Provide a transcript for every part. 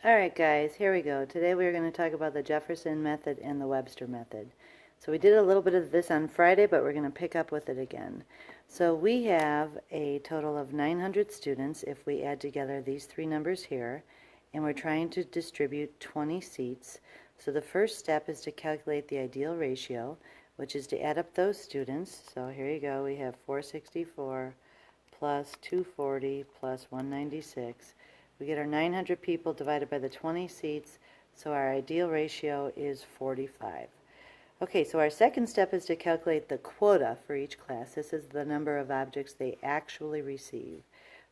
Alright guys, here we go. Today we're going to talk about the Jefferson method and the Webster method. So we did a little bit of this on Friday, but we're going to pick up with it again. So we have a total of 900 students if we add together these three numbers here, and we're trying to distribute 20 seats. So the first step is to calculate the ideal ratio, which is to add up those students. So here you go, we have 464 plus 240 plus 196. We get our 900 people divided by the 20 seats, so our ideal ratio is 45. Okay, so our second step is to calculate the quota for each class. This is the number of objects they actually receive.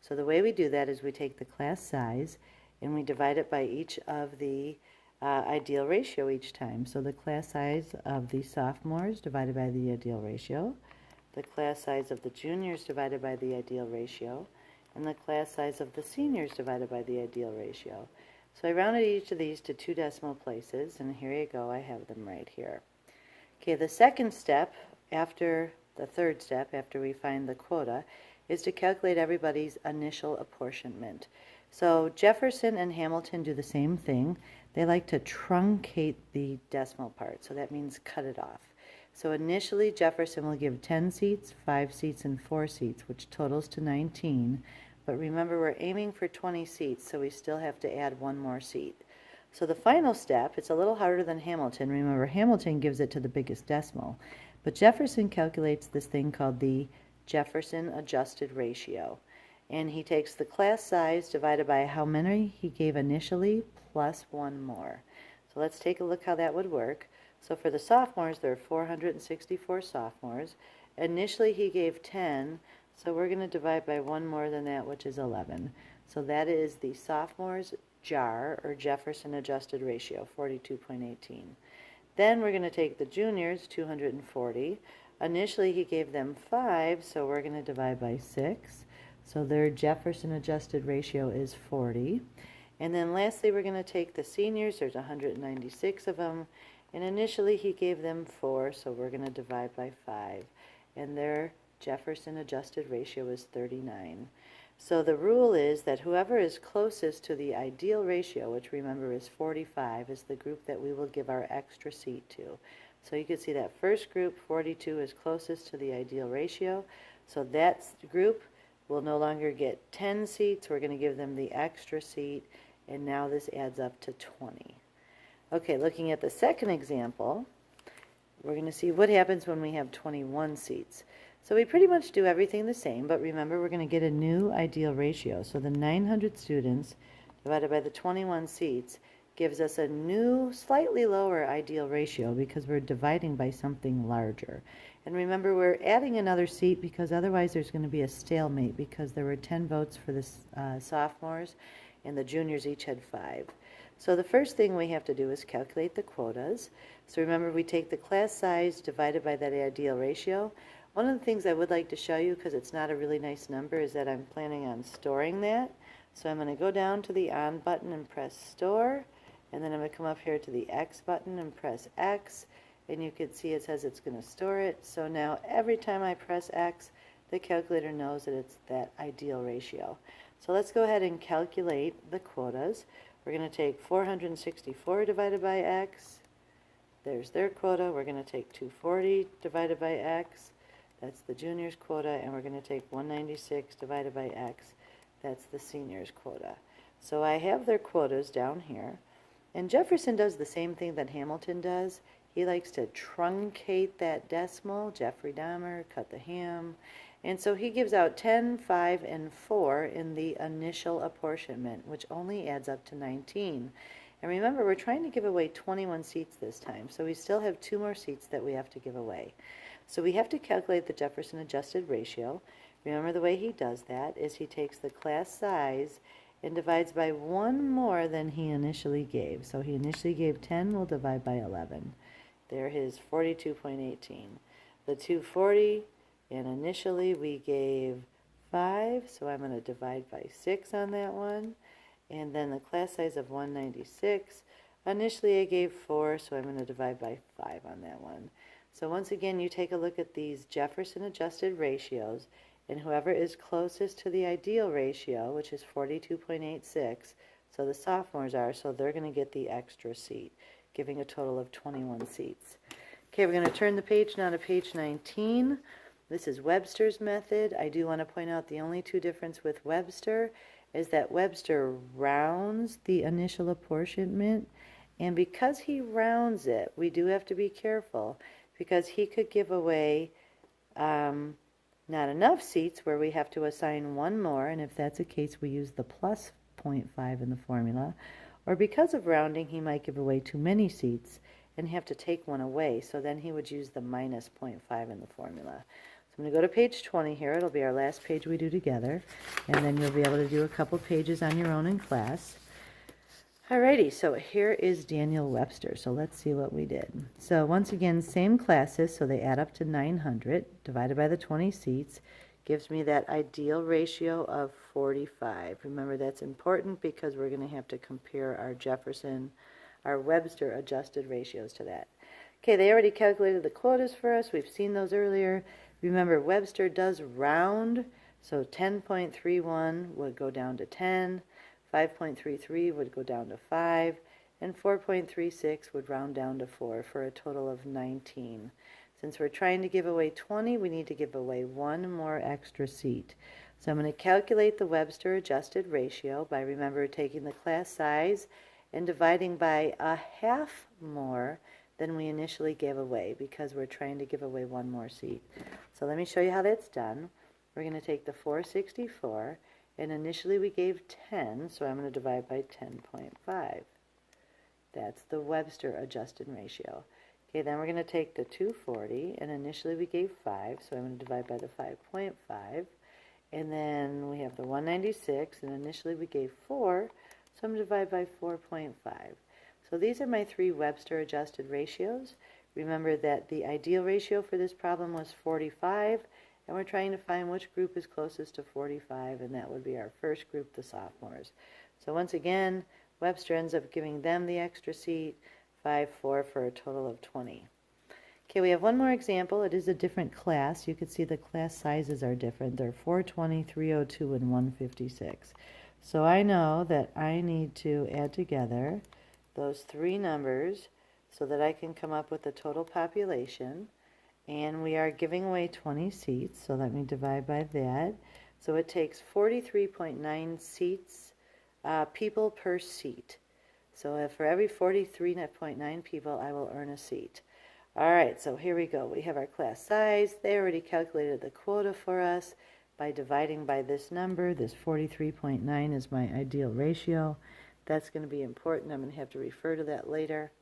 So the way we do that is we take the class size and we divide it by each of the ideal ratio each time. So the class size of the sophomores divided by the ideal ratio, the class size of the juniors divided by the ideal ratio, and the class size of the seniors divided by the ideal ratio. So I rounded each of these to 2 decimal places, and here you go, I have them right here. Okay, the second step, after the third step, after we find the quota, is to calculate everybody's initial apportionment. So Jefferson and Hamilton do the same thing. They like to truncate the decimal part, so that means cut it off. So initially Jefferson will give 10 seats, 5 seats, and 4 seats, which totals to 19. But remember, we're aiming for 20 seats, so we still have to add one more seat. So the final step, it's a little harder than Hamilton. Remember, Hamilton gives it to the biggest decimal. But Jefferson calculates this thing called the Jefferson adjusted ratio. And he takes the class size divided by how many he gave initially plus one more. So let's take a look how that would work. So for the sophomores, there are 464 sophomores. Initially he gave 10, so we're going to divide by one more than that, which is 11. So that is the sophomores' JAR, or Jefferson adjusted ratio, 42.18. Then we're going to take the juniors, 240. Initially he gave them 5, so we're going to divide by 6. So their Jefferson adjusted ratio is 40. And then lastly we're going to take the seniors, there's 196 of them, and initially he gave them 4, so we're going to divide by 5. And their Jefferson adjusted ratio is 39. So the rule is that whoever is closest to the ideal ratio, which remember is 45, is the group that we will give our extra seat to. So you can see that first group, 42, is closest to the ideal ratio. So that group will no longer get 10 seats. We're going to give them the extra seat, and now this adds up to 20. Okay, looking at the second example, we're going to see what happens when we have 21 seats. So we pretty much do everything the same, but remember we're going to get a new ideal ratio. So the 900 students divided by the 21 seats gives us a new, slightly lower ideal ratio because we're dividing by something larger. And remember, we're adding another seat because otherwise there's going to be a stalemate because there were 10 votes for the sophomores and the juniors each had 5. So the first thing we have to do is calculate the quotas. So remember, we take the class size divided by that ideal ratio. One of the things I would like to show you, because it's not a really nice number, is that I'm planning on storing that. So I'm going to go down to the on button and press store, and then I'm going to come up here to the X button and press X, and you can see it says it's going to store it. So now every time I press X, the calculator knows that it's that ideal ratio. So let's go ahead and calculate the quotas. We're going to take 464 divided by X. There's their quota. We're going to take 240 divided by X. That's the juniors' quota. And we're going to take 196 divided by X. That's the seniors' quota. So I have their quotas down here. And Jefferson does the same thing that Hamilton does. He likes to truncate that decimal. Jeffrey Dahmer, cut the ham. And so he gives out 10, 5, and 4 in the initial apportionment, which only adds up to 19. And remember, we're trying to give away 21 seats this time, so we still have 2 more seats that we have to give away. So we have to calculate the Jefferson adjusted ratio. Remember, the way he does that is he takes the class size and divides by one more than he initially gave. So he initially gave 10, we'll divide by 11. There his 42.18. The 240, and initially we gave 5, so I'm going to divide by 6 on that one. And then the class size of 196, initially I gave 4, so I'm going to divide by 5 on that one. So once again, you take a look at these Jefferson adjusted ratios, and whoever is closest to the ideal ratio, which is 42.86, So the sophomores are, so they're going to get the extra seat, giving a total of 21 seats. Okay, we're going to turn the page now to page 19. This is Webster's method. I do want to point out the only two difference with Webster is that Webster rounds the initial apportionment, and because he rounds it, we do have to be careful because he could give away not enough seats where we have to assign one more, and if that's the case, we use the plus 0.5 in the formula. Or because of rounding, he might give away too many seats and have to take one away, so then he would use the minus 0.5 in the formula. So I'm going to go to page 20 here. It'll be our last page we do together, and then you'll be able to do a couple pages on your own in class. Alrighty, so here is Daniel Webster. So let's see what we did. So once again, same classes, so they add up to 900, divided by the 20 seats, gives me that ideal ratio of 45. Remember, that's important because we're going to have to compare our Jefferson, our Webster adjusted ratios to that. Okay, they already calculated the quotas for us. We've seen those earlier. Remember, Webster does round, so 10.31 would go down to 10. 5.33 would go down to 5, and 4.36 would round down to 4 for a total of 19. Since we're trying to give away 20, we need to give away one more extra seat. So I'm going to calculate the Webster adjusted ratio by, remember, taking the class size and dividing by a half more than we initially gave away because we're trying to give away one more seat. So let me show you how that's done. We're going to take the 464. And initially we gave 10, so I'm going to divide by 10.5. That's the Webster adjusted ratio. Okay, then we're going to take the 240, and initially we gave 5, so I'm going to divide by the 5.5. And then we have the 196, and initially we gave 4, so I'm going to divide by 4.5. So these are my three Webster adjusted ratios. Remember that the ideal ratio for this problem was 45, and we're trying to find which group is closest to 45, and that would be our first group, the sophomores. So once again, Webster ends up giving them the extra seat, 5, 4 for a total of 20. Okay, we have one more example. It is a different class. You can see the class sizes are different. They're 420, 302, and 156. So I know that I need to add together those three numbers so that I can come up with the total population. And we are giving away 20 seats, so let me divide by that. So it takes 43.9 seats, people per seat. So if for every 43.9 people, I will earn a seat. All right, so here we go. We have our class size. They already calculated the quota for us by dividing by this number. This 43.9 is my ideal ratio. That's going to be important. I'm going to have to refer to that later.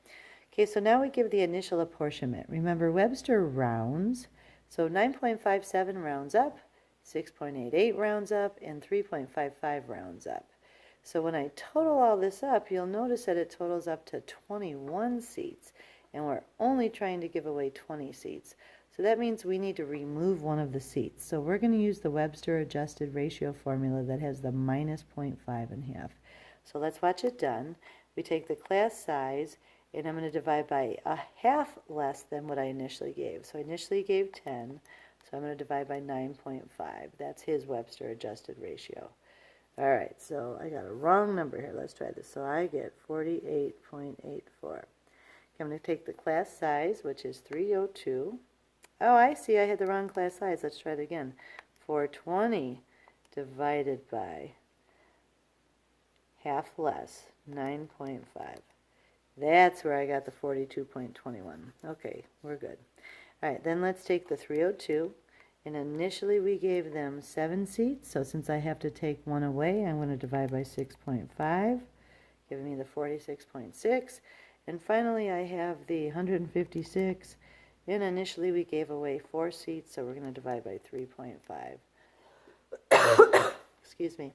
Okay, so now we give the initial apportionment. Remember, Webster rounds, so 9.57 rounds up, 6.88 rounds up, and 3.55 rounds up. So when I total all this up, you'll notice that it totals up to 21 seats, and we're only trying to give away 20 seats. So that means we need to remove one of the seats. So we're going to use the Webster adjusted ratio formula that has the minus 0.5 in half. So let's watch it done. We take the class size, and I'm going to divide by a half less than what I initially gave. So I initially gave 10, so I'm going to divide by 9.5. That's his Webster adjusted ratio. All right, so I got a wrong number here. Let's try this. So I get 48.84. I'm going to take the class size, which is 302. Oh, I see. I had the wrong class size. Let's try it again. 420 divided by half less, 9.5. That's where I got the 42.21. Okay, we're good. All right, then let's take the 302. And initially we gave them 7 seats. So since I have to take one away, I'm going to divide by 6.5, giving me the 46.6. And finally I have the 156. And initially we gave away 4 seats, so we're going to divide by 3.5. Excuse me.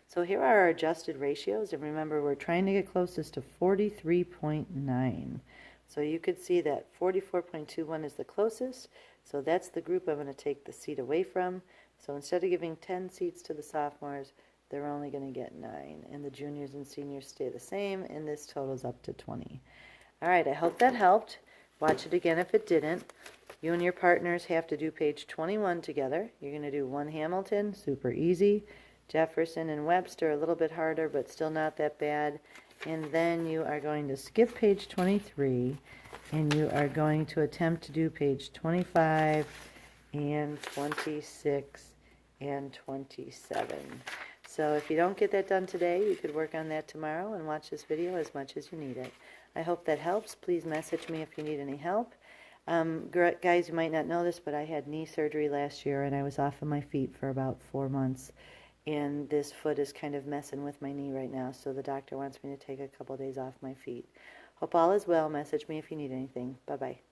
So here are our adjusted ratios, and remember we're trying to get closest to 43.9. So you could see that 44.21 is the closest, so that's the group I'm going to take the seat away from. So instead of giving 10 seats to the sophomores, they're only going to get 9, and the juniors and seniors stay the same, and this totals up to 20. All right, I hope that helped. Watch it again if it didn't. You and your partners have to do page 21 together. You're going to do 1 Hamilton, super easy. Jefferson and Webster, a little bit harder, but still not that bad. And then you are going to skip page 23, and you are going to attempt to do page 25 and 26 and 27. So if you don't get that done today, you could work on that tomorrow and watch this video as much as you need it. I hope that helps. Please message me if you need any help. Guys, you might not know this, but I had knee surgery last year, and I was off of my feet for about 4 months. And this foot is kind of messing with my knee right now, so the doctor wants me to take a couple days off my feet. Hope all is well. Message me if you need anything. Bye-bye.